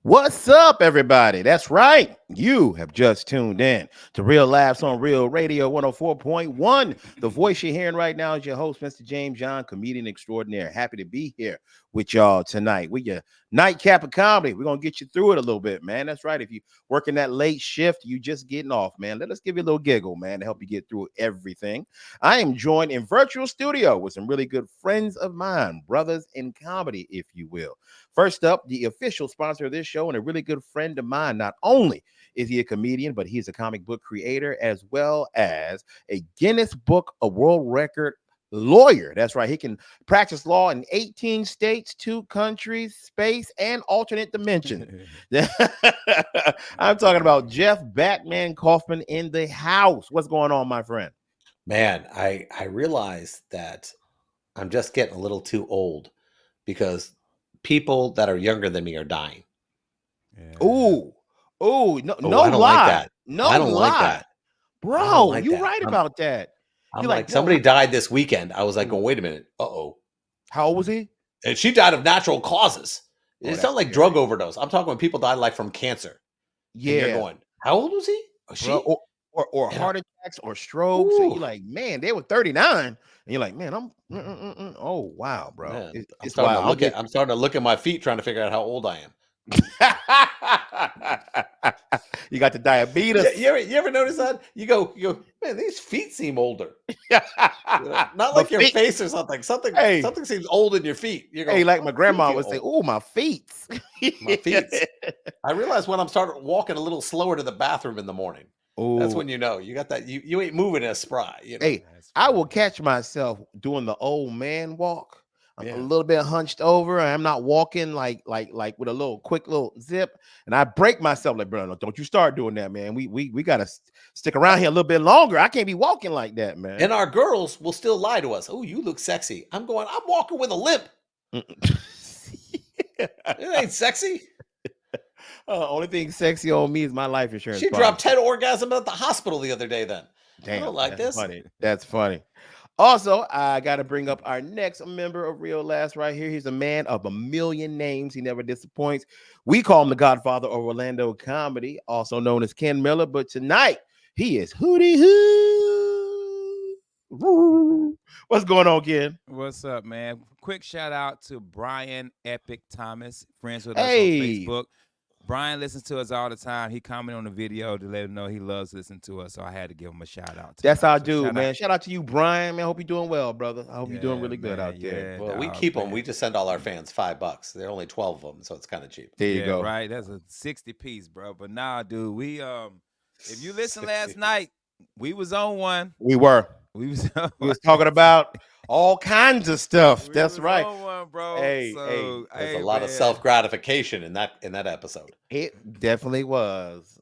What's up, everybody? That's right. You have just tuned in to Real Laughs on Real Radio 104.1. The voice you're hearing right now is your host, Mr. James John, comedian extraordinaire. Happy to be here with y'all tonight. We your nightcap of comedy. We're going to get you through it a little bit, man. That's right. If you working that late shift, you just getting off, man. Let us give you a little giggle, man, to help you get through everything. I am joined in virtual studio with some really good friends of mine, brothers in comedy, if you will. First up, the official sponsor of this show and a really good friend of mine. Not only is he a comedian, but he's a comic book creator as well as a Guinness Book of World Record lawyer. That's right. He can practice law in 18 states, 2 countries, space, and alternate dimension. I'm talking about Jeff Batman Kaufman in the house. What's going on, my friend? Man, I realize that I'm just getting a little too old because people that are younger than me are dying. Yeah. Ooh, no, I don't like that. No I don't lie. like that. Bro, like you're that. right about that. I'm like somebody died this weekend. I was like, oh, wait a minute. Uh-oh. How old was he? And she died of natural causes. It's not like scary. drug overdose. I'm talking when people died like from cancer. Yeah. And you're going, how old was he? Or she? Bro, or heart attacks or strokes. And you're like, man, they were 39. And you're like, man, I'm oh wow, bro. Man, I'm starting to look at my feet trying to figure out how old I am. You got the diabetes. You ever notice that? You go, man, these feet seem older. Not like your face or something. Something seems old in your feet. You go, hey, like my grandma would say, oh, my feet. My feet. I realize when I'm starting walking a little slower to the bathroom in the morning. Ooh. That's when you know you got that. You ain't moving as spry. You know? Hey, I will catch myself doing the old man walk. I'm a little bit hunched over. I'm not walking like with a little quick little zip, and I break myself like, bro, no, don't you start doing that, man. We gotta stick around here a little bit longer. I can't be walking like that, man. And our girls will still lie to us. Oh, you look sexy. I'm walking with a limp. It ain't sexy. Only thing sexy on me is my life insurance. She dropped 10 orgasms at the hospital the other day. Then damn, I don't like this. Funny. That's funny. Also, I got to bring up our next member of Real Laughs right here. He's a man of a million names. He never disappoints. We call him the Godfather of Orlando comedy, also known as Ken Miller. But tonight, he is Hootie Hoo. What's going on, Ken? What's up, man? Quick shout out to Brian Epic Thomas, friends with us on Facebook. Brian listens to us all the time. He commented on the video to let him know he loves listening to us, so I had to give him a shout out. That's our dude, man. Shout out to you, Brian. Man, I hope you're doing well, brother. I hope you're doing really good out there. Well, we keep them. We just send all our fans $5. There are only 12 of them, so it's kind of cheap. There you go. Right, that's a 60 piece, bro. But nah, dude, we if you listened last night, we was on one. We was talking about all kinds of stuff. That's right. On one, bro. Hey, there's a lot of self-gratification in that episode. It definitely was.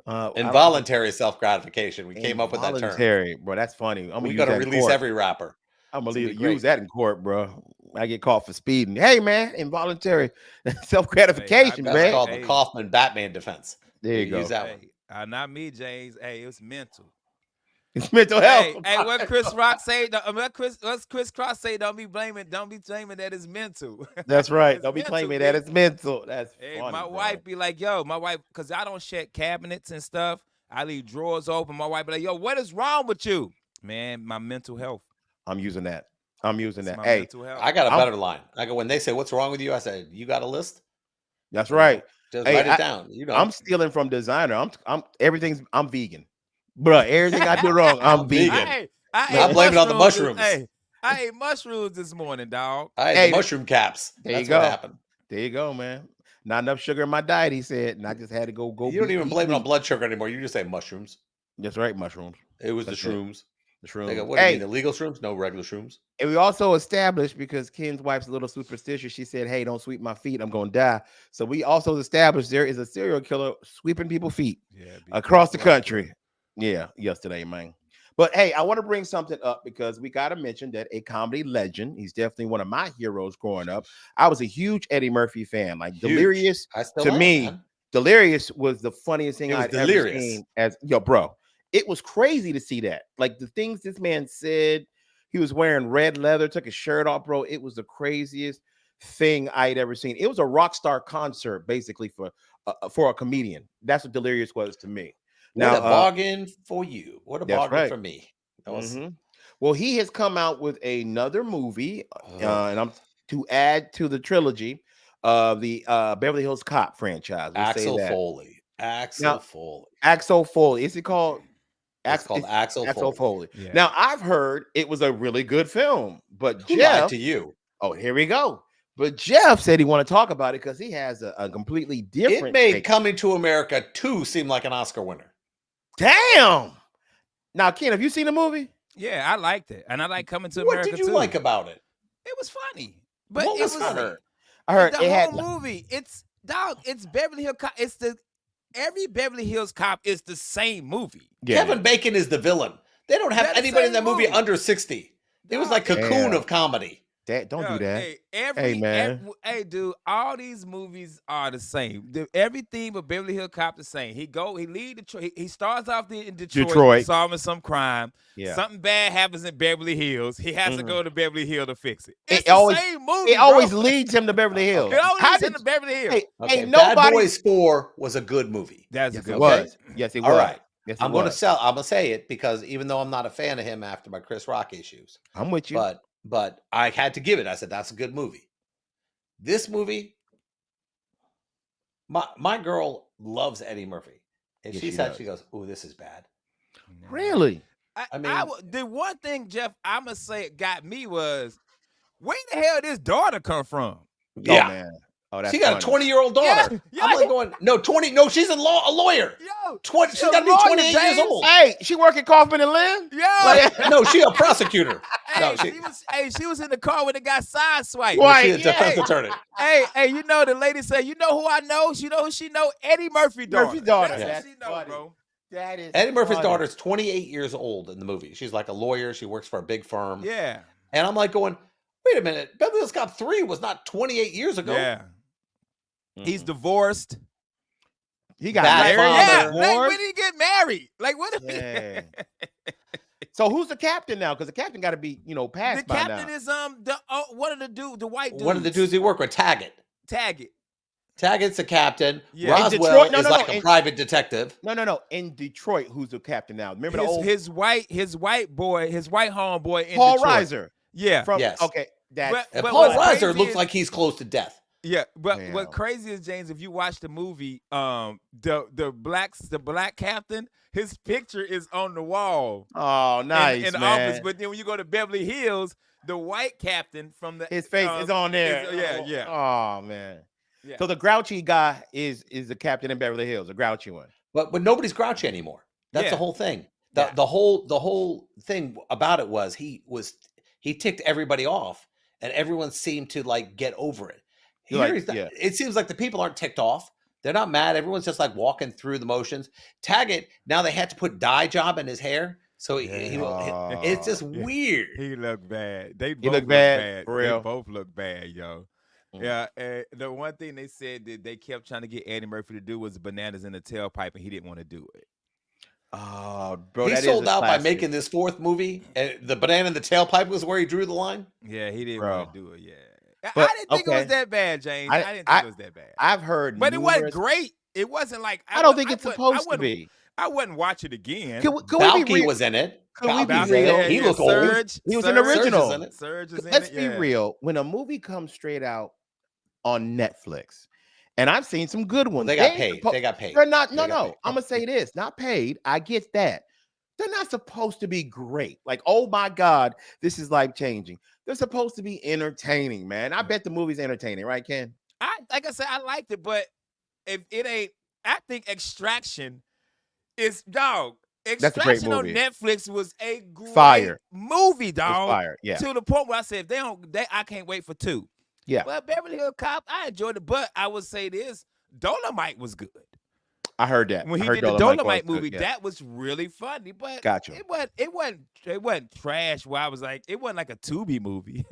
Involuntary self-gratification. We came up with that term. Involuntary, bro. That's funny. We got to release every rapper. I'm gonna use that in court, bro. I get caught for speeding. Hey, man, involuntary self-gratification, man. That's called the Kaufman Batman defense. There you go. Use that one. Not me, James. Hey, it was mental. It's mental health. Hey, what Chris Rock say? What Chris Cross say? Don't be blaming that it's mental. That's right. Don't be claiming that it's mental. That's funny, my wife be like, yo, because I don't check cabinets and stuff. I leave drawers open. My wife be like, yo, what is wrong with you? Man, my mental health. I'm using that. Hey, I got a better line. I go, when they say, what's wrong with you? I said, you got a list? That's right. Just write it down. You know, I'm stealing from designer. I'm vegan. Bro, everything I do wrong, I'm vegan. I blame it on the mushrooms. Hey, I ate mushrooms this morning, dog. I ate the mushroom caps. That's what happened. There you go, man. Not enough sugar in my diet, he said, and I just had to go. You don't even blame it on blood sugar anymore. You just say mushrooms. That's right, mushrooms. It was the shrooms. The shrooms. They go, what do you mean, illegal shrooms? No, regular shrooms. And we also established, because Ken's wife's a little superstitious, she said, hey, don't sweep my feet. I'm going to die. So we also established there is a serial killer sweeping people's feet across the country. Yeah, yesterday, man. But hey, I want to bring something up because we got to mention that a comedy legend, he's definitely one of my heroes growing up. I was a huge Eddie Murphy fan. Like, Delirious, to me, Delirious was the funniest thing I'd ever seen. Bro, it was crazy to see that. Like, the things this man said, he was wearing red leather, took his shirt off, bro. It was the craziest. thing I had ever seen. It was a rock star concert, basically for a comedian. That's what Delirious was to me. What Now, a bargain for you. What a that's bargain right. for me. That was Well, he has come out with another movie, oh, and I'm to add to the trilogy of the Beverly Hills Cop franchise. We'll say Axel that. Foley. Axel Now, Foley. Axel Foley. Is it called? It's called Axel Axel Foley. Foley. Yeah. Now, I've heard it was a really good film, but Who lied Jeff. to you? Oh, here we go. But Jeff said he want to talk about it because he has a completely different. It made take. Coming to America 2 seem like an Oscar winner. Damn. Now, Ken, have you seen the movie? Yeah, I liked it, and I like Coming to What America did you too. like about it? It was funny, but What it was was funny? I heard the it had. whole movie. It's Beverly Hills Cop. Every Beverly Hills Cop is the same movie. Yeah. Kevin Bacon is the villain. They don't have They're the anybody in that same movie movie. under 60. It was Dog, like Cocoon Damn. of comedy. Don't do that. Hey, man. hey, dude, all these movies are the same. Every theme of Beverly Hills Cop the same. He leave Detroit. He starts off in Detroit, solving some crime. Yeah. Something bad happens in Beverly Hills. He has to go to Beverly Hills to fix it. It's It the always- same movie. It always bro. leads him to Beverly Hills. It always How leads him did- to Beverly Hills. Hey, Okay, ain't Bad nobody. Boys 4 was a good movie. That's a Yes, good it one. was. Yes, it All was. right. Yes, it I'm going was. to say it because even though I'm not a fan of him after my Chris Rock issues, I'm with you. but I had to give it. I said that's a good movie. This movie, my girl loves Eddie Murphy, and Yes, she she said does. she goes, "Oh, this is bad." Really? I mean- the one thing, Jeff, I must say got me was where the hell did his daughter come from? Yeah. Oh, man. Oh, that's She got funny. a 20-year-old daughter. Yeah, I'm like going, no, 20. No, she's a lawyer. Yo, 20. She's a got to be lawyer, 28 years James. old. Hey, she working Kaufman and Lynn? yo. Like, no, she a prosecutor. No, she was in the car when it got sideswiped. Right. She's a defense Hey. attorney. Hey, you know the lady said, you know who I know? She know who she know? Eddie Murphy daughter. Murphy's daughter. That's That's what she know, funny. bro. That is Eddie Murphy's funny. daughter's 28 years old in the movie. She's like a lawyer. She works for a big firm. Yeah. And I'm like going, wait a minute. Beverly Hills Cop 3 was not 28 years ago. Yeah. He's divorced. He got Bad married. Yeah. father. Like, when did he get married? Like, what? Yeah. So who's the captain now? Because the captain got to be, The passed by captain now. is one of the dude, the white dudes. One of the dudes he worked with, Taggett. Taggett. Taggett's the captain. Yeah. In Roswell Detroit- no, is no, like no, a in- private detective. No. In Detroit, who's the captain now? Remember the old His white homeboy in Paul Detroit. Reiser? Yeah. From Yes. okay, that's But- And but Paul what's Reiser crazy looks is- like he's close to death. Yeah, but Damn. what crazy is, James, if you watch the movie, the black captain, his picture is on the wall oh nice in the man. office. But then when you go to Beverly Hills, the white captain from the His face is on there. yeah. Oh man. Yeah. So the grouchy guy is the captain in Beverly Hills, the grouchy one. But nobody's grouchy anymore. That's Yeah. the whole thing. Yeah. The whole thing about it was he ticked everybody off, and everyone seemed to like get over it. You're Here like, he's not- yeah. It seems like the people aren't ticked off. They're not mad. Everyone's just like walking through the motions. Taggett, now they had to put dye job in his hair. So it's just Yeah. weird. He looked bad. They both look look bad, for real. They both look bad, yo. Mm. Yeah, the one thing they said that they kept trying to get Eddie Murphy to do was bananas in the tailpipe, and he didn't want to do it. Oh, bro, He that is sold a out by classic. making this fourth movie. And the banana in the tailpipe was where he drew the line. Yeah, he didn't Bro. want to do it. Yeah, But, I didn't think it was okay. that bad, James. I- I didn't think it was that bad. I've heard, But it wasn't numerous- great. It wasn't like I don't think it's supposed to be. I wouldn't watch it again. Could we be Balky real? was in it. Could we be Balky's in real? it. He looked old. Surge, He was in the Surge original. is in it. Surge is in Let's it. be yeah. real. When a movie comes straight out on Netflix, and I've seen some good ones. They got ain't paid. suppo- They got paid. They're not. They No, got no. paid. I'm gonna say this. Not paid. I get that. They're not supposed to be great. Like, oh my God, this is life changing. They're supposed to be entertaining, man. I bet the movie's entertaining, right, Ken? Like I said, I liked it, but if it ain't, I think Extraction is dog. a great Extraction on movie. Netflix was a great Fire. movie, It's dog. fire. Yeah. To the point where I said, I can't wait for 2. Yeah. But Beverly Hills Cop, I enjoyed it. But I would say this: Dolomite was good. I heard that. When I he heard did the was Dolomite good, movie, yeah. that was really funny. But Gotcha. it wasn't trash. Where I was like, it wasn't like a Tubi movie.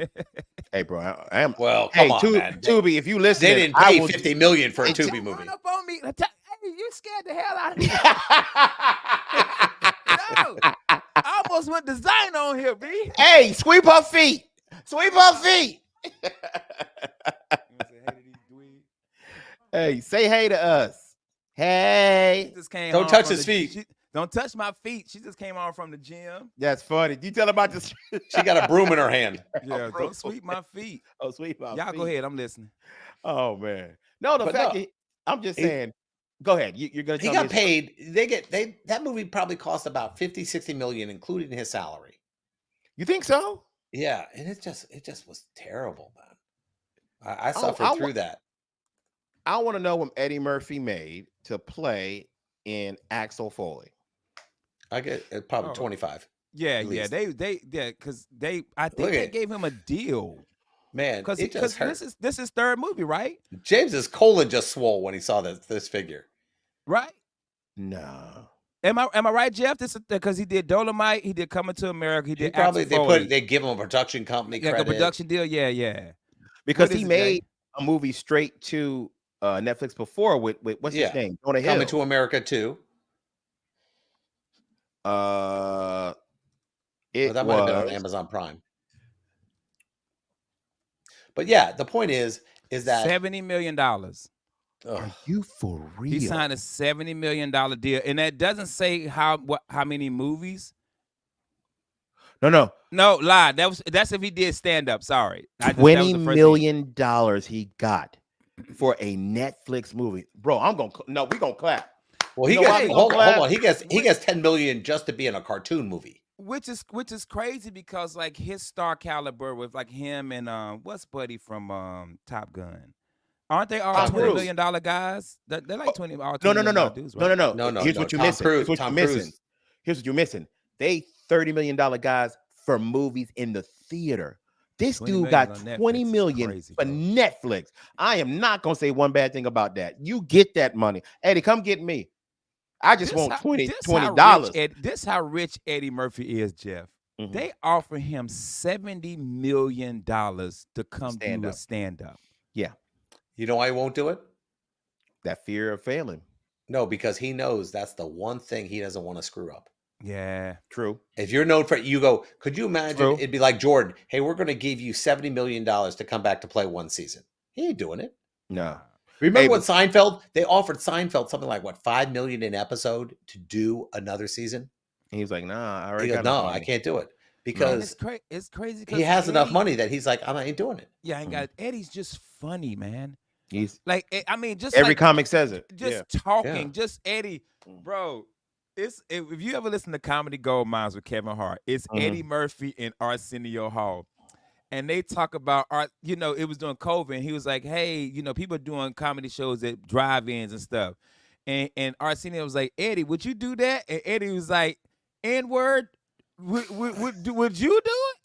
Hey, bro, I am. Well, Hey, come on, man. Tubi, if you listen, They didn't pay $50 million for a Hey, Tubi movie. Run up on me. Hey, you scared the hell out of me. No. I almost went design on here, B. Hey, sweep her feet. Sweep her feet. Hey, say hey to us. Hey. She just came Don't home touch from his the, feet. don't touch my feet. She just came home from the gym. That's funny. Do you tell about this? She got a broom in her hand. Yeah, Bro. don't sweep my feet. Oh, sweet my Y'all feet. go ahead. I'm listening. Oh man. No, the But fact no, that I'm just he- saying. Go ahead. You're gonna He tell me. got paid. That movie probably cost about 50, 60 million, including his salary. You think so? Yeah, and it just was terrible, man. I Oh, suffered through that. I want to know what Eddie Murphy made to play in Axel Foley. I get probably Oh. 25. Yeah, At yeah. least. Because I think Look they at- gave him a deal. Man, Because it just hurt. this is third movie, right? James's colon just swole when he saw this figure. Right? No. Am I right, Jeff? This is because he did Dolomite, he did Coming to America, he He did probably Axel Foley. they give him a production company like credit. a production deal. Yeah, yeah. Because What he is it, Jay? made a movie straight to Netflix before with what's his name? Jonah Hill. Coming to America too. It That might have been on was Amazon Prime. But yeah, the point is that $70 million. Are you for real? He signed a $70 million deal, and that doesn't say how many movies. No, lie. That's if he did stand up. Sorry, $20 million he got for a Netflix movie, bro. We're gonna clap. Well, he You know why gets we gonna clap? hold on. He gets 10 million just to be in a cartoon movie. Which is crazy because like his star caliber with like him and what's Buddy from Top Gun. Aren't they all Tom $20 Cruise. million guys? They're like 20. All No, $20 million dudes, right? no. Here's what you're missing. Here's what you're missing. Here's what you're missing. They $30 million guys for movies in the theater. This dude got $20 million crazy, for Netflix. I am not gonna say one bad thing about that. You get that money. Eddie, come get me. I just want $20. This how rich Eddie Murphy is, Jeff. Mhm. They offer him $70 million to come do a stand-up. Yeah. You know why he won't do it? That fear of failing. No, because he knows that's the one thing he doesn't want to screw up. Yeah. True. If you're known for it, you go, could you imagine? It'd be like Jordan. Hey, we're going to give you $70 million to come back to play one season. He ain't doing it. No. Remember when Seinfeld, they offered Seinfeld something like what, $5 million an episode to do another season? And he was like, nah, I already He goes, got no, enough I money. can't do it. Because it's crazy. He has enough money that he's like, I ain't doing it. Yeah, I ain't got Eddie's just funny, man. He's like, I mean, just every like, comic says it. Just talking, just Eddie, bro. If you ever listen to Comedy Gold Mines with Kevin Hart, it's Eddie Murphy and Arsenio Hall. And they talk about art, it was during COVID, and he was like, hey, people are doing comedy shows at drive-ins and stuff. And Arsenio was like, Eddie, would you do that? And Eddie was like, N-word, would you do it?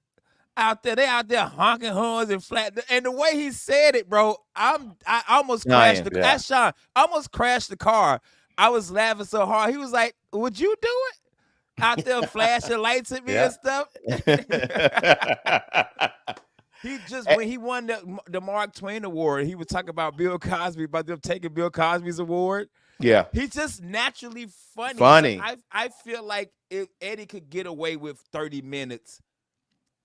They out there honking horns and flat. And the way he said it, bro, I almost crashed the car. Ask Sean, I almost crashed the car. I was laughing so hard. He was like, would you do it? Out there flashing lights at me and stuff. He just, when he won the Mark Twain Award, he was talking about Bill Cosby, about them taking Bill Cosby's award. Yeah. He's just naturally funny. So I feel like if Eddie could get away with 30 minutes,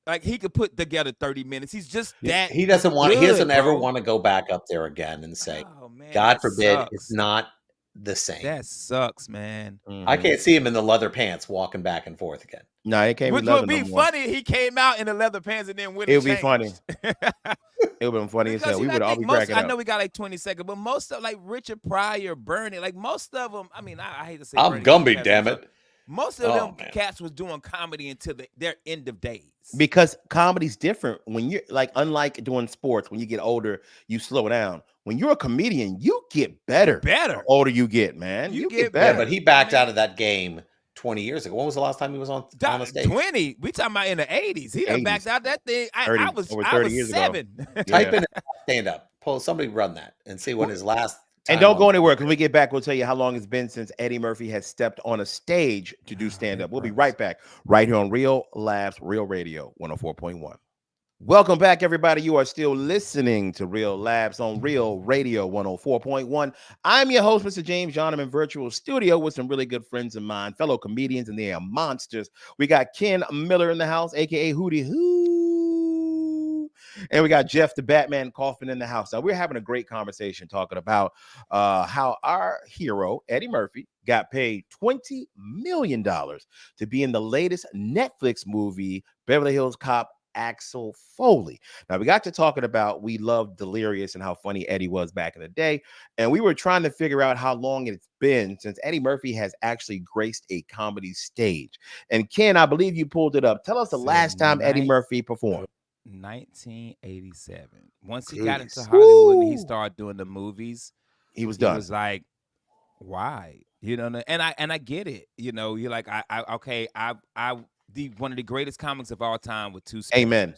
like he could put together 30 minutes. He's just that. He doesn't want. Good, he doesn't ever bro. want to go back up there again and say, oh, man, God forbid, sucks. it's not the same. That sucks, man. I can't see him in the leather pants walking back and forth again. No, it can't. Which would be funny. He came out in the leather pants and then went. It would be funny. It would have been funny as hell. We would all be cracking up. I know we got like 20 seconds, but most of like Richard Pryor, Bernie, like most of them. I mean, I hate to say, I'm Gumby, damn it. Most of them cats was doing comedy until their end of days. Because comedy's different. When you're like, unlike doing sports, when you get older, you slow down. When you're a comedian, you get better. The older you get, man. You get better. Yeah, but he backed out of that game 20 years ago. When was the last time he was on the stage? 20. We talking about in the 80s. He done backed out that thing. I was 7. Type in stand up. Pull somebody run that and see when his last. And don't go anywhere, because when we get back, we'll tell you how long it's been since Eddie Murphy has stepped on a stage to do stand-up. We'll be right back, right here on Real Laughs, Real Radio 104.1. Welcome back, everybody. You are still listening to Real Laughs on Real Radio 104.1. I'm your host, Mr. James John. I'm in virtual studio with some really good friends of mine, fellow comedians, and they are monsters. We got Ken Miller in the house, a.k.a. Hootie Hoo. And we got Jeff the Batman Kaufman in the house. Now we're having a great conversation talking about how our hero Eddie Murphy got paid $20 million to be in the latest Netflix movie, Beverly Hills Cop. Axel Foley. Now we got to talking about we loved Delirious and how funny Eddie was back in the day, and we were trying to figure out how long it's been since Eddie Murphy has actually graced a comedy stage. And Ken, I believe you pulled it up. Tell us the last time Eddie Murphy performed. 1987. Once he Jeez. got into Hollywood and he started doing the movies, He was he done. was like, why? You know, and I get it. You know, you're like, one of the greatest comics of all time with 2 specials. Amen.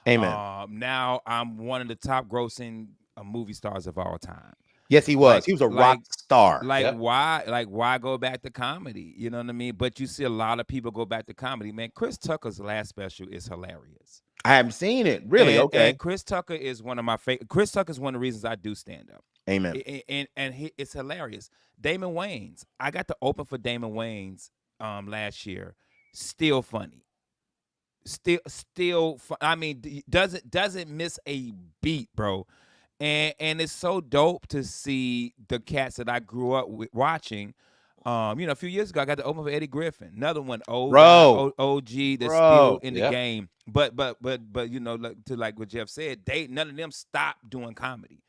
Amen. Now I'm one of the top grossing movie stars of all time. Yes, he was. He was a rock star. Why go back to comedy? You know what I mean? But you see a lot of people go back to comedy. Man, Chris Tucker's last special is hilarious. I haven't seen it. Really? Okay. And Chris Tucker is one of my favorite. Chris Tucker is one of the reasons I do stand up. Amen. It's hilarious. Damon Wayans. I got to open for Damon Wayans last year. Still funny. Still fun. I mean, doesn't miss a beat, bro. And it's so dope to see the cats that I grew up watching. A few years ago, I got to open for Eddie Griffin, another one, OG that's still in the game. But like what Jeff said, none of them stopped doing comedy.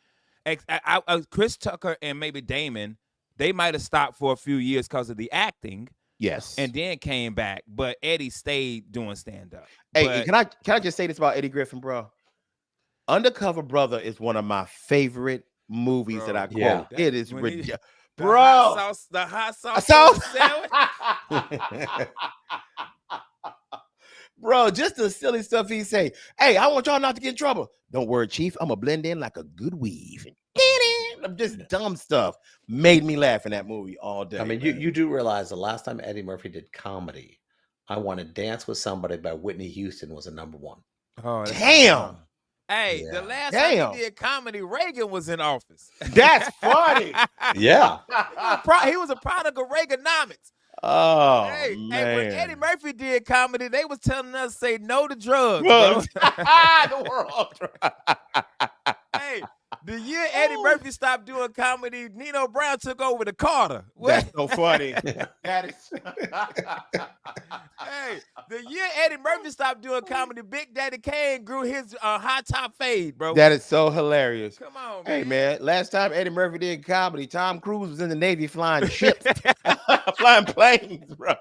Chris Tucker and maybe Damon, they might have stopped for a few years because of the acting. Yes. And then came back, but Eddie stayed doing stand up. Hey, can I just say this about Eddie Griffin, bro? Undercover Brother is one of my favorite movies that I quote. Yeah. It is ridiculous. Bro, the hot sauce sandwich. Bro, just the silly stuff he say. Hey, I want y'all not to get in trouble. Don't worry, Chief. I'm gonna blend in like a good weave. Just dumb stuff made me laugh in that movie all day. I mean, you do realize the last time Eddie Murphy did comedy, I Want to Dance with Somebody by Whitney Houston was a number one. Oh, damn. Hey, the last time he did comedy, Reagan was in office. That's funny. Yeah. He was a product of Reaganomics. Oh, hey, man. When Eddie Murphy did comedy, they was telling us to say no to drugs, bro. The world. Hey, the year Eddie Murphy stopped doing comedy, Nino Brown took over the Carter. That's so funny. That is. Hey, the year Eddie Murphy stopped doing comedy, Big Daddy Kane grew his high top fade, bro. That is so hilarious. Come on, man. Hey, man. Last time Eddie Murphy did comedy, Tom Cruise was in the Navy flying ships, flying planes, bro.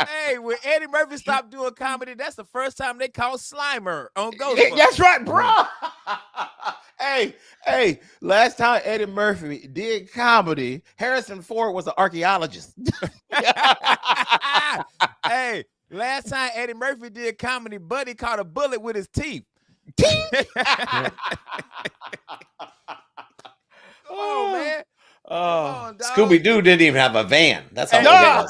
Hey, when Eddie Murphy stopped doing comedy, that's the first time they called Slimer on Ghostbusters. That's right, bro. Hey, last time Eddie Murphy did comedy, Harrison Ford was an archaeologist. Hey, last time Eddie Murphy did comedy, Buddy caught a bullet with his teeth. Oh, man. Scooby-Doo didn't even have a van. That's how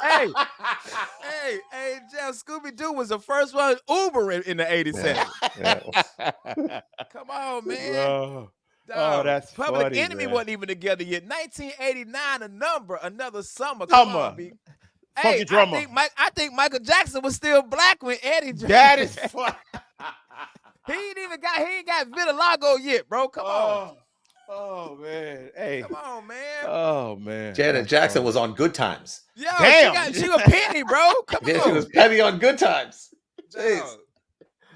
Hey, Jeff, Scooby-Doo was the first one Uber in the 87. Come on, man. That's Public funny, Enemy man. wasn't even together yet. 1989, another summer. Come on, B. Funky Hey, drummer. I think Michael Jackson was still black when Eddie. That is funny. He ain't got vitiligo yet, bro. Come on. Oh man. Hey. Come on, man. Oh man. Janet Jackson was on Good Times. Yo, damn. she was penny, bro. Come on. She was petty on Good Times.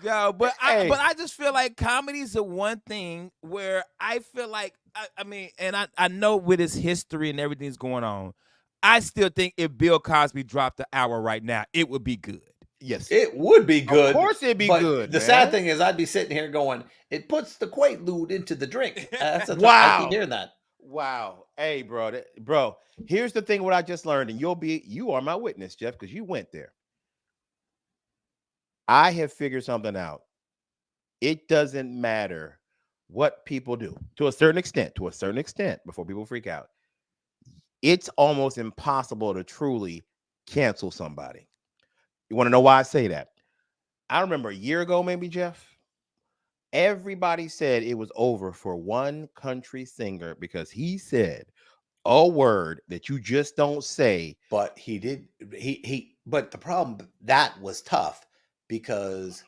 Yo, but I just feel like comedy is the one thing where I feel like I know with his history and everything's going on, I still think if Bill Cosby dropped the hour right now, it would be good. Yes, it would be good. Of course, it'd be good. The sad thing is, I'd be sitting here going, "It puts the Quaalude into the drink." Wow, I keep hearing that. Wow, hey, bro. Here's the thing: what I just learned, and you are my witness, Jeff, because you went there. I have figured something out. It doesn't matter what people do to a certain extent. Before people freak out, it's almost impossible to truly cancel somebody. You want to know why I say that? I remember a year ago, maybe, Jeff, everybody said it was over for one country singer because he said a word that you just don't say. But he did. But the problem, that was tough because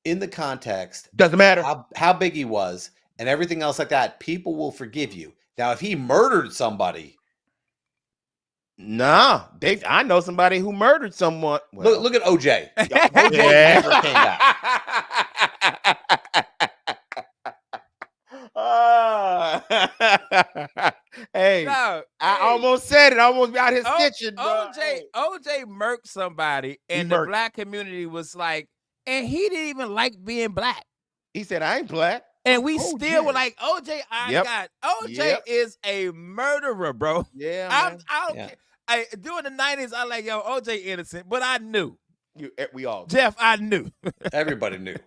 in the context, Doesn't matter. how big he was and everything else like that, people will forgive you. Now, if he murdered somebody, Nah, I know somebody who murdered someone. Well, look at OJ. Yeah. OJ never came back. Hey, No, I hey. almost said it. I almost got his stitching, bro. OJ murked somebody, and the black community was like, and he didn't even like being black. He said, "I ain't black," and we still were like, OJ. Yep. God, OJ Yep. is a murderer, bro. Yeah, I man. don't care. During the 90s, I like, yo, OJ innocent, but I knew. We all. Jeff, I knew. Everybody knew.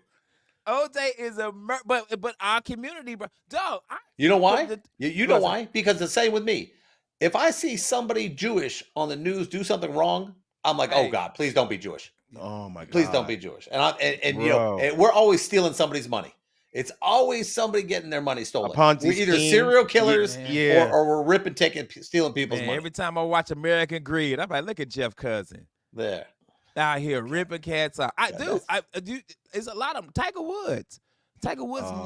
OJ is a but our community, bro. Dog. You know why? You know why? Because the same with me. If I see somebody Jewish on the news do something wrong, I'm like, oh God, please don't be Jewish. Oh my God, please don't be Jewish. And you know, we're always stealing somebody's money. It's always somebody getting their money stolen. We're either serial killers or we're ripping, stealing people's money. Every time I watch American Greed, I'm like, look at Jeff Cousin. There. Out here ripping cats out. I do. It's a lot of them. Tiger Woods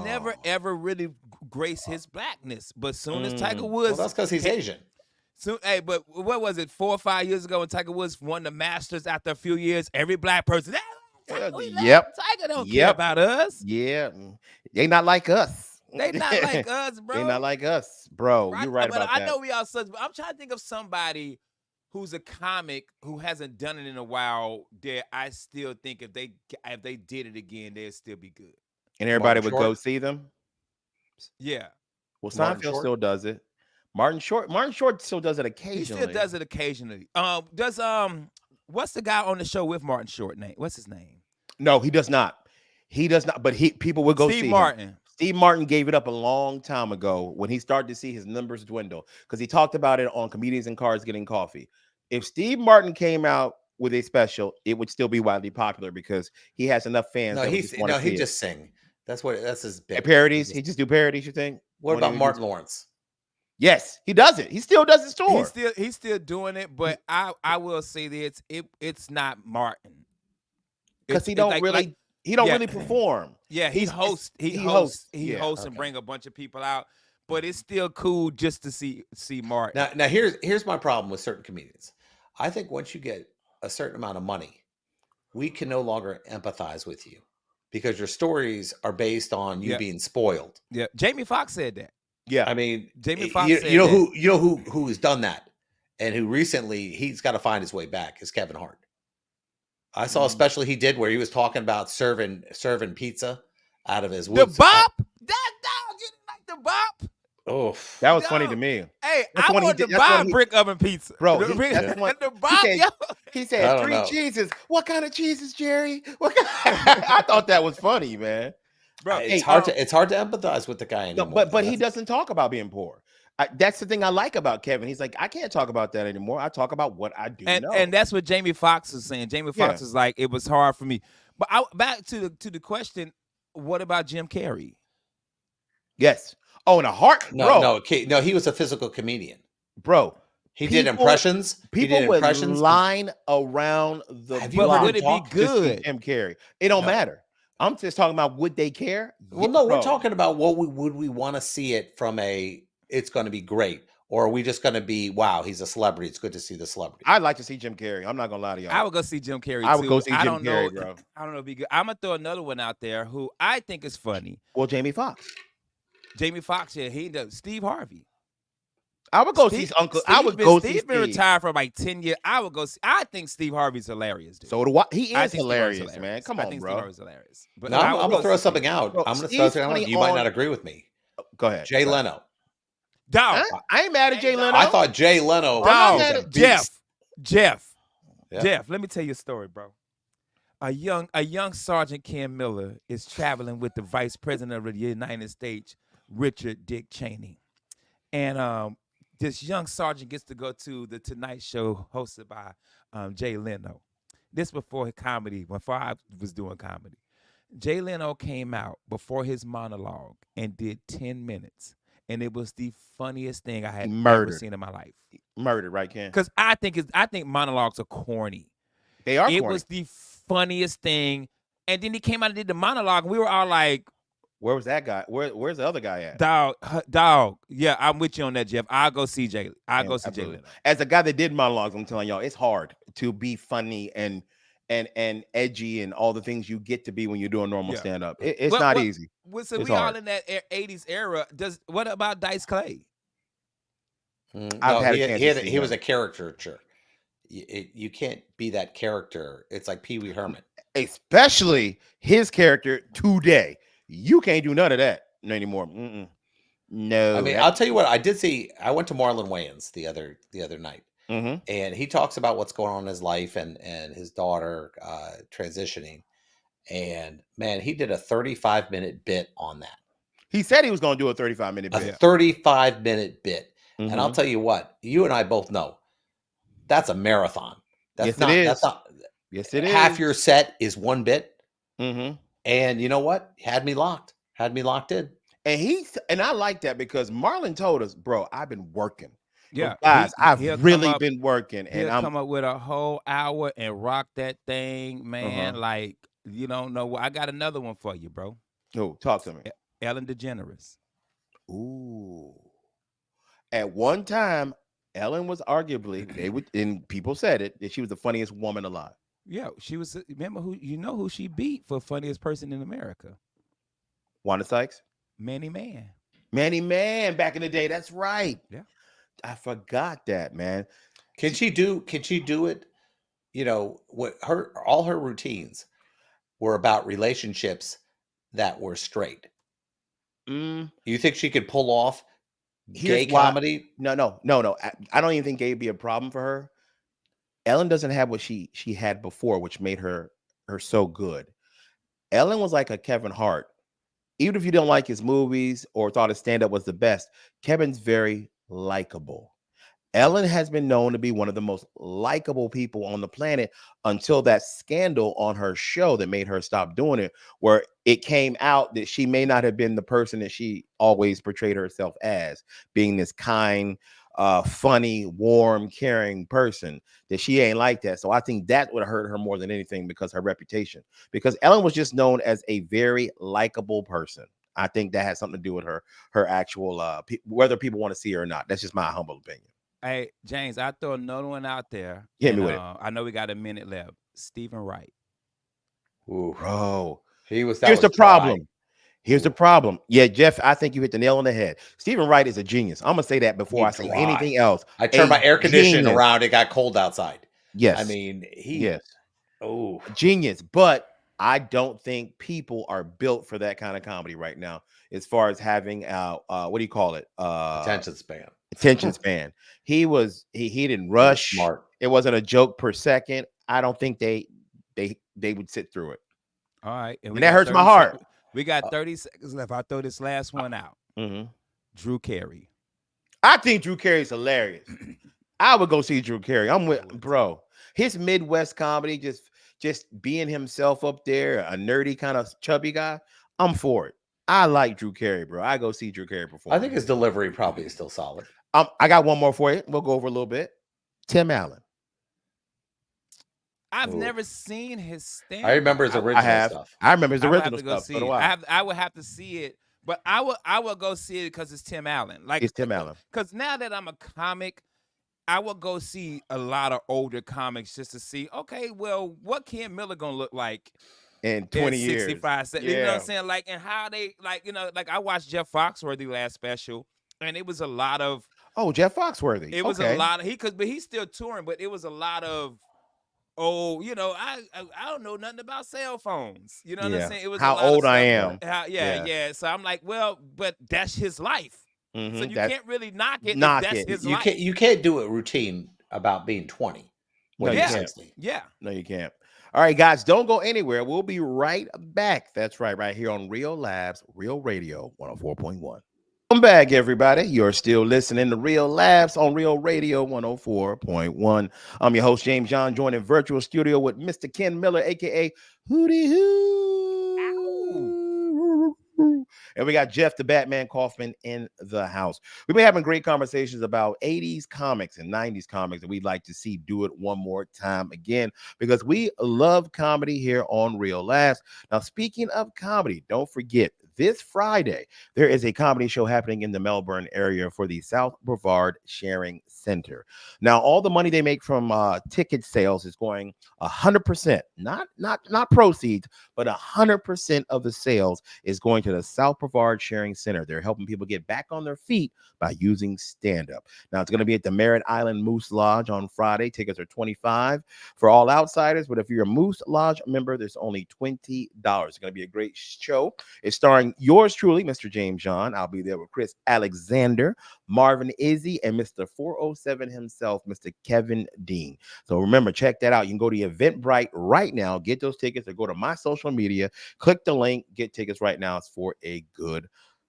never ever really graced his blackness, but soon as Tiger Woods, well, that's because he's Asian. So, hey, but what was it? 4 or 5 years ago when Tiger Woods won the Masters after a few years, every black person, Tiger don't care about us. Yeah, they not like us. They not like us, bro. They not like us, bro. You're right about that. I know we all such, but I'm trying to think of somebody who's a comic who hasn't done it in a while, that I still think if they did it again, they'd still be good. And everybody would go see them? Yeah. Well, Seinfeld still does it. Martin Short still does it occasionally. He still does it occasionally. What's the guy on the show with Martin Short name? What's his name? No, he does not. He does not, but people would go see him. Steve Martin gave it up a long time ago when he started to see his numbers dwindle, because he talked about it on Comedians in Cars Getting Coffee. If Steve Martin came out with a special, it would still be widely popular because he has enough fans. No, he just sing. That's his big parodies. He just do parodies, you think? What about Martin Lawrence? Yes, he does it. He still does his tour. He's still doing it, but I will say this: it's not Martin, because he don't really perform. Yeah, he hosts and bring a bunch of people out, but it's still cool just to see Martin. Now here's my problem with certain comedians. I think once you get a certain amount of money, we can no longer empathize with you because your stories are based on you being spoiled. Yeah, Jamie Foxx said that. Yeah, I mean, Jamie Foxx. You know who has done that, and who recently he's got to find his way back is Kevin Hart. I saw a special he did where he was talking about serving pizza out of his wood. The bop? That dog, you like the bop? Oh, that was funny to me. Hey, I want the bop brick oven pizza, bro. The bop. He said 3 cheeses. What kind of cheeses, Jerry? I thought that was funny, man. Bro, it's hard to empathize with the guy anymore. No, but he doesn't talk about being poor. That's the thing I like about Kevin. He's like, I can't talk about that anymore. I talk about what I do know. And that's what Jamie Foxx is saying. Jamie Foxx is like, it was hard for me. But back to the question, what about Jim Carrey? Yes. Oh, and a heart. No, he was a physical comedian. Bro. He did impressions. People would line around the block. Would it be good? Jim Carrey. It don't matter. I'm just talking about, would they care? Well, no, we're talking about would we want to see it from it's going to be great, or are we just going to be, wow, he's a celebrity, it's good to see the celebrity? I'd like to see Jim Carrey. I'm not going to lie to y'all. I would go see Jim Carrey, I would go see Jim Carrey, bro. I don't know if he good. I'm going to throw another one out there who I think is funny. Well, Jamie Foxx. Jamie Foxx, yeah, he does. Steve Harvey. I would go see Uncle. Steve's been retired for like 10 years. I would go see. I think Steve Harvey's hilarious, dude. So do I. He is hilarious, man. Come on, bro. I think Steve Harvey's hilarious. But I'm going to throw something out. I'm going to throw something out. You might not agree with me. Go ahead. Jay Leno. Dog. I ain't mad at Jay Leno. I thought Jay Leno. Jeff. Let me tell you a story, bro. A young Sergeant Ken Miller is traveling with the Vice President of the United States, Richard Dick Cheney, and this young sergeant gets to go to the Tonight Show hosted by Jay Leno. This before I was doing comedy. Jay Leno came out before his monologue and did 10 minutes. And it was the funniest thing I had ever seen in my life. Murdered, right, Ken? Because I think monologues are corny. They are corny. It was the funniest thing. And then he came out and did the monologue, and we were all like, Where was that guy? Where's the other guy at? dog. Yeah, I'm with you on that, Jeff. I'll go see Jay. I'll go see Jay Absolutely. Leno. As a guy that did monologues, I'm telling y'all, it's hard to be funny and edgy and all the things you get to be when you're doing normal stand up. It's not easy. So it's we hard. all in that 80s era. What about Dice Clay? No, he was a caricature. You can't be that character. It's like Pee Wee Herman. Especially his character today. You can't do none of that anymore. No. I mean, I'll tell you what. I did see. I went to Marlon Wayans the other night, and he talks about what's going on in his life and his daughter transitioning. And man, he did a 35-minute bit on that. He said he was going to do a 35-minute bit. A 35-minute bit. And I'll tell you what. You and I both know that's a marathon. That's yes, it is. That's not. Yes, it is. Half your set is one bit. And you know what? Had me locked in. And I like that because Marlon told us, bro, I've been working. Yeah, guys, I've really been working, and I'm come up with a whole hour and rock that thing, man. Like you don't know. I got another one for you, bro. Oh, talk to me. Ellen DeGeneres. Ooh. At one time, Ellen was arguably and people said it that she was the funniest woman alive. Yeah, she was. Remember who she beat for funniest person in America? Wanda Sykes. Manny Man back in the day. That's right. Yeah. I forgot that, man. Can she do it? You know, all her routines were about relationships that were straight. You think she could pull off gay comedy? No. I don't even think gay would be a problem for her. Ellen doesn't have what she had before, which made her so good. Ellen was like a Kevin Hart. Even if you don't like his movies or thought his stand-up was the best, Kevin's very likable. Ellen has been known to be one of the most likable people on the planet until that scandal on her show that made her stop doing it, where it came out that she may not have been the person that she always portrayed herself as, being this kind, funny, warm, caring person, that she ain't like that. So I think that would have hurt her more than anything because her reputation. Because Ellen was just known as a very likable person. I think that has something to do with her actual, whether people want to see her or not. That's just my humble opinion. Hey, James, I throw another one out there. Hit me with it. I know we got a minute left. Stephen Wright. Ooh, bro. Here's the problem. Here's the problem. Yeah, Jeff, I think you hit the nail on the head. Stephen Wright is a genius. I'm going to say that before I say anything else. I turned my air conditioning around. It got cold outside. Yes. I mean, genius. But I don't think people are built for that kind of comedy right now, as far as having what do you call it? Attention span. He didn't rush. Smart. It wasn't a joke per second. I don't think they would sit through it. All right. And that hurts my heart. We got 30 seconds left. I'll throw this last one out. Drew Carey. I think Drew Carey's hilarious. I would go see Drew Carey. I'm with bro. His Midwest comedy, just being himself up there, a nerdy kind of chubby guy. I'm for it. I like Drew Carey, bro. I go see Drew Carey perform. I think his delivery probably is still solid. I got one more for you. We'll go over a little bit. Tim Allen. I've never seen his stand. I remember his original stuff. I remember his original stuff. I would have to see it, but I would go see it because it's Tim Allen. Like it's Tim Allen. Because now that I'm a comic, I would go see a lot of older comics just to see. Okay, well, what Ken Miller gonna look like in 20 years? 65. You know what I'm saying? Like, and how they like I watched Jeff Foxworthy last special, and it was a lot of Jeff Foxworthy. It was a lot of but he's still touring, but it was a lot of. I don't know nothing about cell phones. You know what I'm saying? It was how old I am. So I'm like, well, but that's his life. So you can't really knock it. His life. You can't do a routine about being 20. No, you can't. Yeah. No, you can't. All right, guys, don't go anywhere. We'll be right back. That's right here on Real Labs, Real Radio 104.1. Welcome back, everybody. You're still listening to Real Labs on Real Radio 104.1. I'm your host, James John, joined in virtual studio with Mr. Ken Miller, a.k.a. Hootie Hoo. And we got Jeff the Batman Kaufman in the house. We've been having great conversations about 80s comics and 90s comics, and we'd like to see do it one more time again because we love comedy here on Real Laughs. Now, speaking of comedy, don't forget, this Friday, there is a comedy show happening in the Melbourne area for the South Brevard Sharing Center. Now, all the money they make from ticket sales is going 100%, not proceeds, but 100% of the sales is going to the South Brevard Sharing Center. They're helping people get back on their feet by using stand-up. Now, it's going to be at the Merritt Island Moose Lodge on Friday. Tickets are $25 for all outsiders, but if you're a Moose Lodge member, there's only $20. It's going to be a great show. It's starring yours truly, Mr. James John. I'll be there with Chris Alexander, Marvin Izzy, and Mr. 407 himself, Mr. Kevin Dean. So remember, check that out. You can go to Eventbrite right now, get those tickets, or go to my social media, click the link, get tickets right now. It's for a good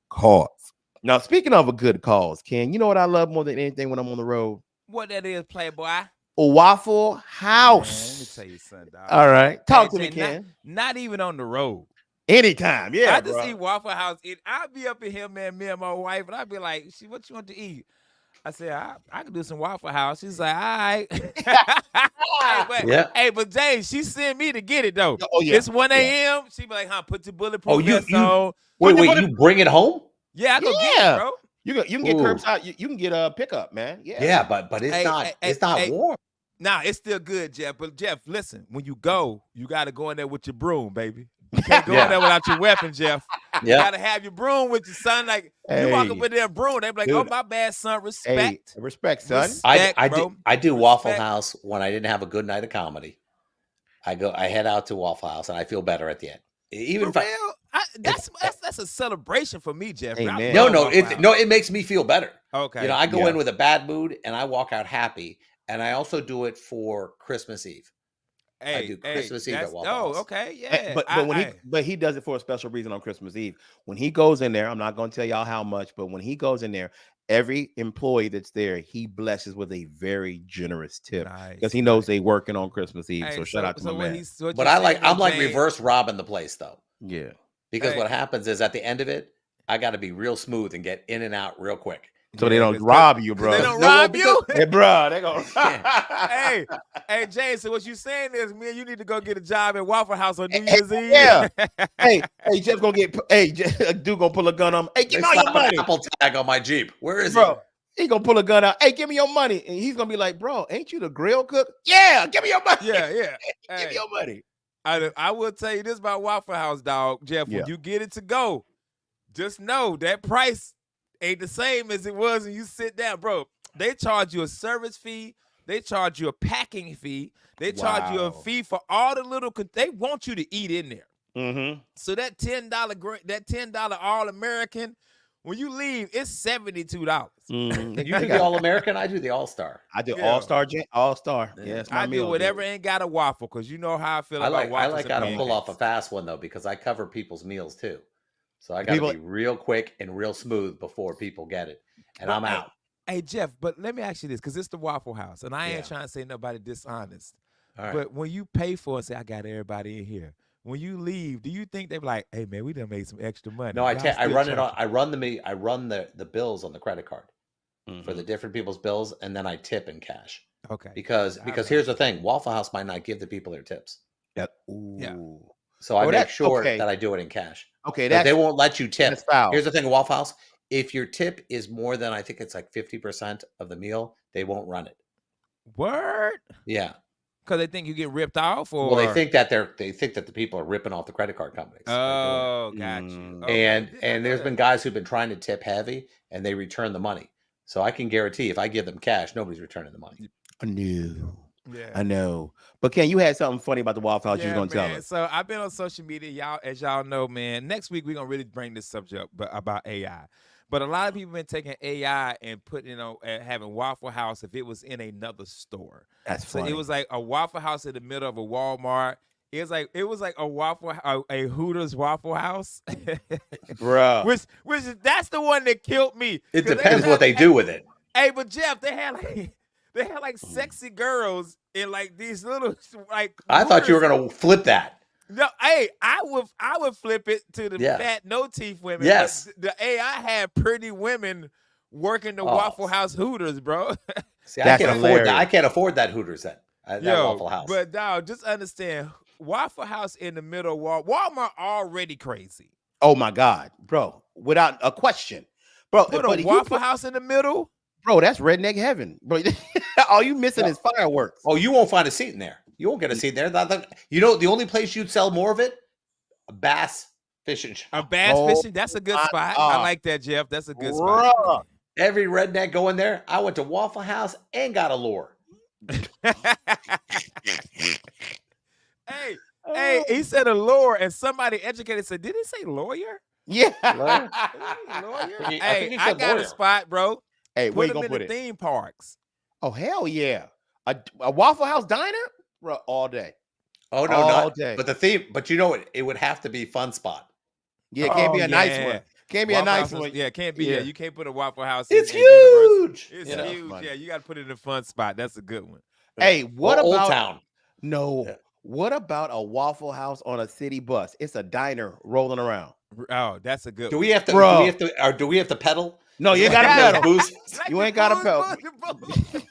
cause. Now, speaking of a good cause, Ken, you know what I love more than anything when I'm on the road? What that is, Playboy? A Waffle House. Man, let me tell you something, dog. All right. Talk Hey, to me, Jay, Ken. Not even on the road. Anytime. Yeah, I just bro. eat Waffle House. I'll be up in here, man, me and my wife, and I'll be like, what you want to eat? I said, I can do some Waffle House. She's like, all right. But Jay, she sent me to get it, though. Oh, yeah. It's 1 a.m. She be like, put your bulletproof vest on. Wait, you bring it home? Yeah, I go get it, bro. You can get curbside. You can get a pickup, man. Yeah, but it's not warm. Nah, it's still good, Jeff. But Jeff, listen, when you go, you got to go in there with your broom, baby. You can't go in there without your weapon, Jeff. You got to have your broom with your son. Like, you walk up with their broom, they be like, oh, my bad, son. Respect. Respect, son. I do Waffle House when I didn't have a good night of comedy. I head out to Waffle House, and I feel better at the end. Even for real? That's a celebration for me, Jeff. Hey, no, it makes me feel better. Okay. I go in with a bad mood, and I walk out happy. And I also do it for Christmas Eve. I do Christmas Eve at Waffle House. Okay, yeah. But he does it for a special reason on Christmas Eve. When he goes in there, I'm not going to tell y'all how much, but when he goes in there, every employee that's there, he blesses with a very generous tip because he knows they working on Christmas Eve. So shout out to my man. But I'm like reverse robbing the place though. Yeah. Because what happens is at the end of it, I got to be real smooth and get in and out real quick. So they don't rob you, bro. They don't rob you? Hey, bro, they gonna Hey, Jay, so what you saying is me and you need to go get a job at Waffle House on New Year's Eve? Yeah. hey, Jeff's gonna get a dude gonna pull a gun on him. Hey, give me all your money. Apple tag on my Jeep. Where is he? He gonna pull a gun out. Hey, give me your money. And he's gonna be like, bro, ain't you the grill cook? Yeah, give me your money. Yeah. Give me your money. I will tell you this about Waffle House, dog. Jeff, when you get it to go, just know that price ain't the same as it was when you sit down, bro. They charge you a service fee. They charge you a packing fee. They charge you a fee for all the little. They want you to eat in there. Mm-hmm. So that $10 All American, when you leave, it's $72. Mm-hmm. You do the All American. I do the All Star. I do All Star. All Star. Yeah, I do whatever ain't got a waffle because you know how I feel about waffles. I like how to pull off a fast one though because I cover people's meals too. So I got to be real quick and real smooth before people get it. And I'm out. Hey, Jeff, but let me ask you this, because it's the Waffle House, and I ain't trying to say nobody dishonest. Right. But when you pay for it, say, I got everybody in here. When you leave, do you think they be like, hey, man, we done made some extra money? No, I run the bills on the credit card for the different people's bills, and then I tip in cash. Okay. Because here's the thing. Waffle House might not give the people their tips. Yep. Ooh. Yeah. So I make sure that I do it in cash. Okay, they won't let you tip. Here's the thing, Waffle House. If your tip is more than I think it's like 50% of the meal, they won't run it. Word? Yeah. Because they think you get ripped off, or they think that the people are ripping off the credit card companies. Oh, got you. Okay. And there's been guys who've been trying to tip heavy and they return the money. So I can guarantee if I give them cash, nobody's returning the money. I know. But Ken, you had something funny about the Waffle House you was going to tell us. So I've been on social media, as y'all know, man. Next week, we're going to really bring this subject up about AI. But a lot of people been taking AI and putting, having Waffle House if it was in another store. That's funny. So it was like a Waffle House in the middle of a Walmart. It was like a Hooters Waffle House, bro. Which that's the one that killed me. It depends what they do with it. Hey, but Jeff, they had sexy girls in like these little like. I thought you were gonna flip that. No, hey, I would flip it to the Yeah. fat, no teeth women. Yes. But I had pretty women working the Waffle House Hooters, bro. See, I That's can't afford that. I hilarious. can't afford that Hooters then. That Waffle House. But dog, just understand, Waffle House in the middle of Walmart already crazy. Oh my God, bro! Without a question, bro. Put a Waffle House in the middle, bro. That's redneck heaven, bro. All you missing is fireworks. Oh, you won't find a seat in there. You won't get a seat there. You know, the only place you'd sell more of it, a bass fishing shop. A bass fishing. That's a good spot. I like that, Jeff. That's a good Bruh. spot. Every redneck go in there. I went to Waffle House and got a lure. Hey, he said a lawyer, and somebody educated said, did he say lawyer? Yeah. Lawyer? Hey, I got a spot, bro. Hey, where you Put gonna them in put the it? theme parks. Oh hell yeah! A Waffle House diner, bro, all day. Oh no, all not day. But the theme. But you know what? It would have to be Fun Spot. Yeah, it can't be a nice one. Can't be Waffle a nice House one. Yeah, it can't be. Yeah, you can't put a Waffle House. It's in Universal. huge. It's Yeah, huge. funny. Yeah, you got to put it in a fun spot. That's a good one. Hey, what Old about Town? No. Yeah. What about a Waffle House on a city bus? It's a diner rolling around. Oh, that's a good Do one. we have to? Bro. Do we have to pedal? No, you Like gotta those pedal. boosts? Like You the ain't gotta booze, pedal. booze.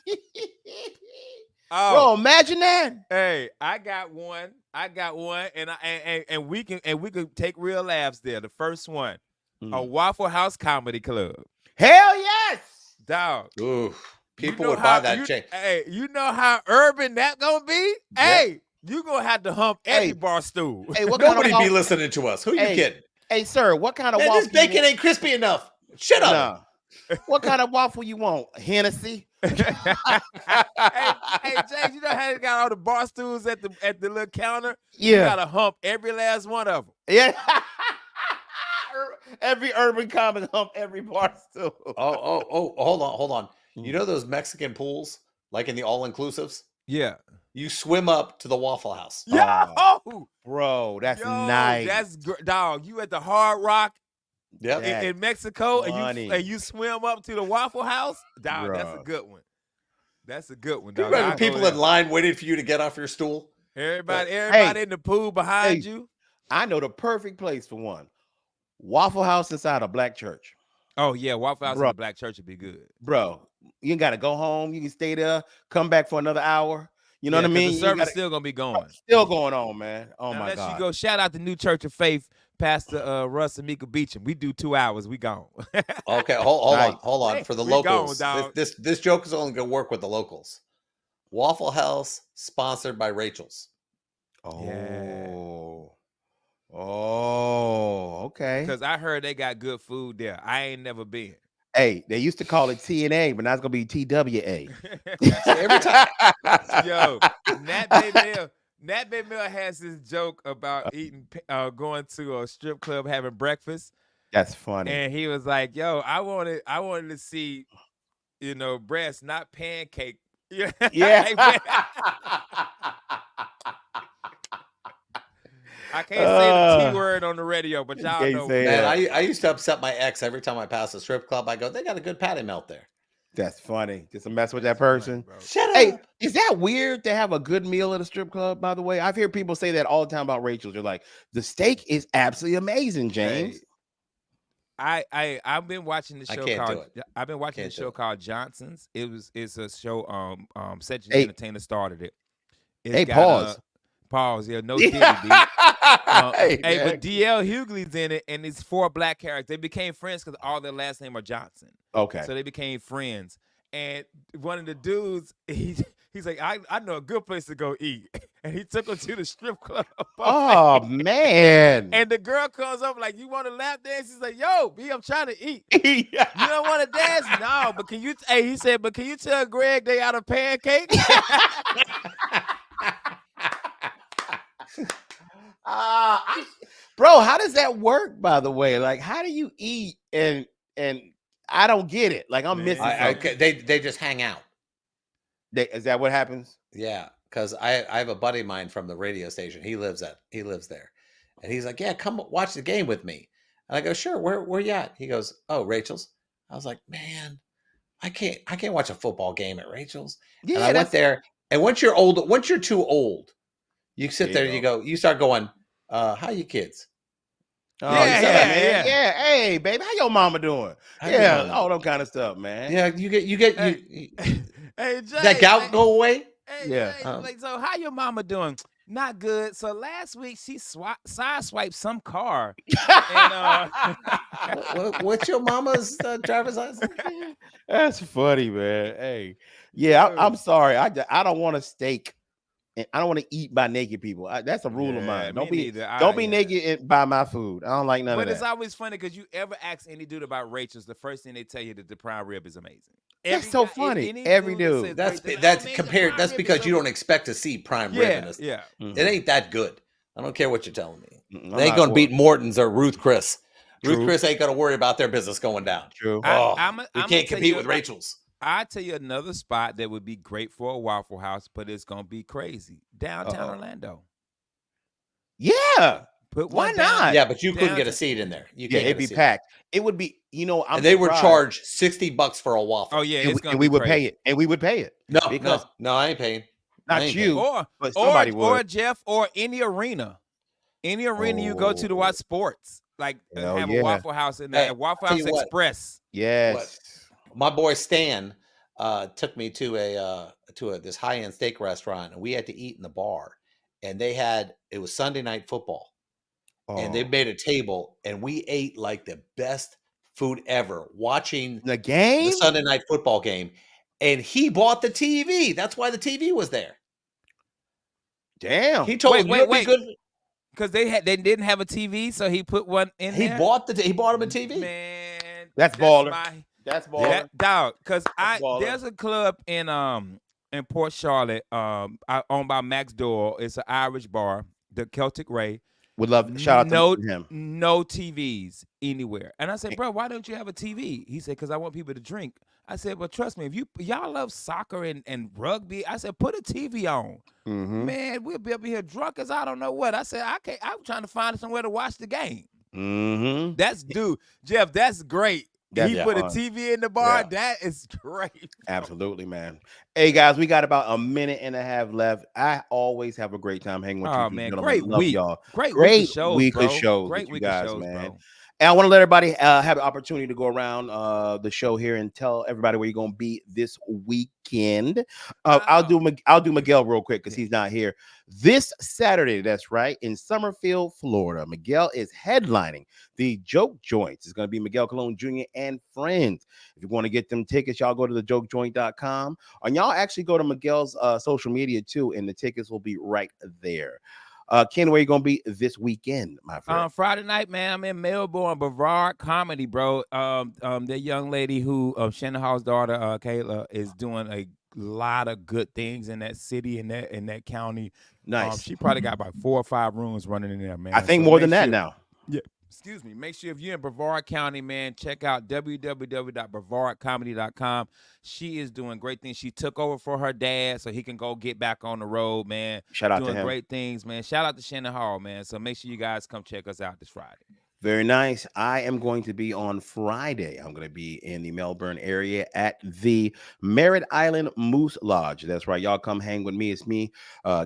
Oh, Bro, imagine that. hey, I got one, and we can take real laughs there. The first one, a Waffle House comedy club. Hell yes. Dog. Ooh, people know would how- buy that you- chain. Hey, you know how urban that gonna be? Yeah. Hey, you gonna have to hump every Hey. bar stool. Hey, what kind Nobody of be waffle? listening to us. Who you Hey, kidding? Hey, sir, what kind of Man, waffle? this bacon ain't crispy enough. Shut up. Nah. What kind of waffle you want? Hennessy? hey, James, you know how they got all the bar stools at the little counter? You Yeah. gotta hump every last one of them. Yeah. Every urban comic hump every bar stool. Oh, hold on. You know those Mexican pools, like in the all-inclusives? Yeah. You swim up to the Waffle House. Yo, Bro, that's Yo, nice. That's dog. You at the Hard Rock Yep. Yeah. in Mexico, funny. and you swim up to the Waffle House, dog. That's a Bruh. good one. That's a good one, You dog. remember I'll go people there. in line waiting for you to get off your stool? Everybody Hey. in the pool behind Hey. you. I know the perfect place for one. Waffle House inside a black church. Oh yeah, Waffle House in Bruh. the black church would be good. Bro, you ain't got to go home. You can stay there, come back for another hour. You know what I 'cause mean? The You service gotta- still gonna be going. still going on, man. Oh, Now, my unless God. you go, shout out to New Church of Faith, Pastor Russ and Mika Beecham. We do 2 hours. We gone. Okay, hold Nice. on. Hey, For the we gone, locals, dog. this joke is only gonna work with the locals. Waffle House sponsored by Rachel's. Oh. Oh, okay. Because I heard they got good food there. I ain't never been. Hey, they used to call it TNA, but now it's gonna be TWA. Every time, Yo, Nat Bay Mill has this joke about going to a strip club having breakfast, That's funny. and he was like, "Yo, I wanted to see, breast, not pancake." Yeah. I can't say the T word on the radio, but y'all can't know. say man, Yeah. I used to upset my ex every time I pass a strip club. I go, they got a good patty melt there. That's funny. Just to mess with that Funny, person. bro. Shut Hey, up. is that weird to have a good meal at a strip club? By the way, I've heard people say that all the time about Rachel's. They're like, the steak is absolutely amazing, James. I've been watching the I show can't do called it. I've been watching Can't the do show it. called Johnson's. It's a show Cedric Hey. Entertainer started it. It's Hey, got, pause. Pause. Yeah, no Diddy. B. Hey, Hey, man. but DL Hughley's in it, and it's 4 black characters. They became friends because all their last name are Johnson. Okay. So they became friends. And one of the dudes, he's like, I know a good place to go eat. And he took him to the strip club. Oh man. And the girl comes up like, you want to lap dance? He's like, yo, B, I'm trying to eat. Yeah. You don't want to dance? No, but can you? Hey, he said, but can you tell Greg they out of pancakes? Bro, how does that work? By the way, like, how do you eat and I don't get it. Like, I'm Man. missing. something. They just hang out. Is that what happens? Yeah, because I have a buddy of mine from the radio station. He lives there, and he's like, yeah, come watch the game with me. And I go, sure. Where you at? He goes, oh, Rachel's. I was like, man, I can't watch a football game at Rachel's. Yeah, And I went there, and once you're too old, you sit There there you and you start going, How you kids? Oh, Yeah, man. yeah. Yeah. Hey, baby, how your mama doing? How your Yeah, mama all doing? them kind of stuff, man. Yeah, you get Hey, you hey, Jay, that gout go away. Yeah. like, so how your mama doing? Not good. So last week she sideswiped some car, and What's your mama's driver's license? That's funny, man. Hey, yeah, I'm Dude. sorry. I don't want to steak, and I don't want to eat by naked people. That's a rule of Yeah, mine. me Don't be neither. don't be Yeah. naked and buy my food. I don't like none of But it's that. always funny because you ever ask any dude about Rachel's, the first thing they tell you that the prime rib is amazing. That's Every so guy, funny. any Every dude that says dude. That's Rachel, that's man, the compared. prime That's rib is because so you don't good. expect to see prime rib in Yeah, this. yeah. Mhm. It ain't that good. I don't care what you're telling me. I'm They ain't not gonna for beat it. Morton's or Ruth Chris. Ruth True. Chris ain't gonna worry about their business going down. True. Oh, I'm we gonna can't tell compete you. with Rachel's. I tell you another spot that would be great for a Waffle House, but it's gonna be crazy. Downtown Uh-oh. Orlando. Yeah. Put Why one down. not? Yeah, but you couldn't get a downtown. seat in there. You Yeah, can't it'd get a be seat. packed. It would be, I'm And they were surprised. charged $60 for a waffle. Oh yeah, And it's we, gonna and be we would crazy. pay it. And we would pay it. No, Because no, I ain't paying. I not ain't you, Or but somebody would. Jeff or any arena. Any arena you go to Oh, watch sports, like hell have a yeah. Waffle House in Hey, there, a Waffle tell House you what. Express. Yes. My boy Stan took me to this high-end steak restaurant, and we had to eat in the bar. And it was Sunday night football, and they Oh. made a table, and we ate like the best food ever watching The the game? Sunday night football game. And he bought the TV. That's why the TV was there. Damn. He told him, "You'll be Wait. good." Because they didn't have a TV, so he put one in He there. he bought him a TV. Man, That's baller. That's baller. That dog. Because baller. there's a club in Port Charlotte, owned by Max Doyle. It's an Irish bar, the Celtic Ray. Would love shout out to him. No TVs anywhere. And I said, bro, why don't you have a TV? He said, because I want people to drink. I said, well, trust me, if y'all love soccer and rugby, I said, put a TV on. Mm-hmm. Man, we'll be up here drunk as I don't know what. I said, I'm trying to find somewhere to watch the game. Mm-hmm. That's Jeff, that's great. That's He put a fun. TV in the bar. Yeah. That is great. Absolutely, man. Hey guys, we got about a minute and a half left. I always have a great time hanging with you two Man, gentlemen. great Love week. y'all. Great Great week of shows, week bro. of shows Great with you week guys, of shows, man. bro. And I want to let everybody have the opportunity to go around the show here and tell everybody where you're gonna be this weekend. I'll do Miguel real quick because he's not here. This Saturday, that's right, in Summerfield, Florida. Miguel is headlining the Joke Joints. It's gonna be Miguel Colon Jr. and friends. If you want to get them tickets, y'all go to thejokejoint.com. And y'all actually go to Miguel's social media too, and the tickets will be right there. Ken, where you gonna be this weekend, my friend? Friday night, man, I'm in Melbourne, Brevard Comedy, bro. The young lady who Shannon Hall's daughter, Kayla, is doing a lot of good things in that city, in that county. Nice. She probably got about 4 or 5 rooms running in there, man. I think more than that now. Yeah. Excuse me. Make sure if you're in Brevard County, man, check out www.brevardcomedy.com. She is doing great things. She took over for her dad so he can go get back on the road, man. Shout out to doing him. Great things, man. Shout out to Shannon Hall, man. So make sure you guys come check us out this Friday. Very nice. I am going to be on Friday. I'm going to be in the Melbourne area at the Merritt Island Moose Lodge. That's right. Y'all come hang with me. It's me,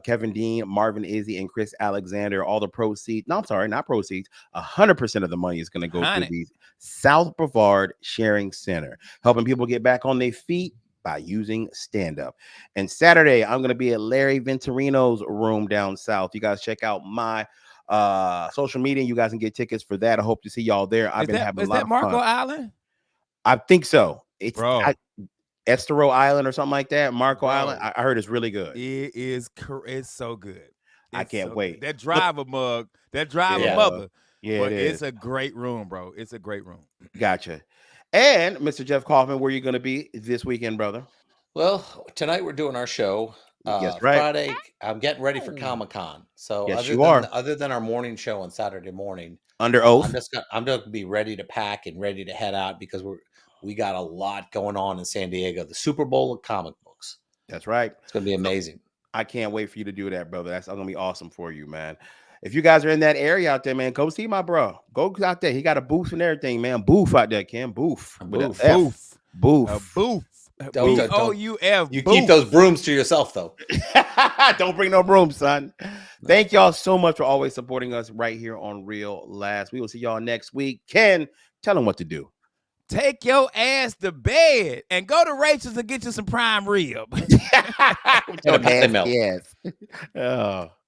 Kevin Dean, Marvin Izzy, and Chris Alexander. All the proceeds. No, I'm sorry, not proceeds. 100% of the money is going to go to the South Brevard Sharing Center, helping people get back on their feet by using stand-up. And Saturday, I'm going to be at Larry Venturino's room down south. You guys check out my social media. You guys can get tickets for that. I hope to see y'all there. I've been having a lot of fun. Is that Marco Island? I think so. It's Estero Island or something like that. Marco Island. I heard it's really good. It's so good. I can't wait. That driver mug, that driver mother. Yeah, but it's a great room, bro. It's a great room. Gotcha. And Mr. Jeff Kaufman, where are you going to be this weekend, brother? Well, tonight we're doing our show. Yes, right. Friday, I'm getting ready for Comic-Con. So yes, other than our morning show on Saturday morning, under oath, I'm just gonna be ready to pack and ready to head out because we got a lot going on in San Diego. The Super Bowl of comic books. That's right. It's gonna be amazing. I can't wait for you to do that, brother. That's gonna be awesome for you, man. If you guys are in that area out there, man, go see my bro. Go out there. He got a booth and everything, man. Booth out there, Ken. Booth. Booth. Booth. A booth. BOUF. You keep those brooms to yourself, though. Don't bring no broom, son. Thank y'all so much for always supporting us right here on Real Laughs. We will see y'all next week. Ken, tell them what to do. Take your ass to bed and go to Rachel's and get you some prime rib. And a pasty milk. Yes. Oh.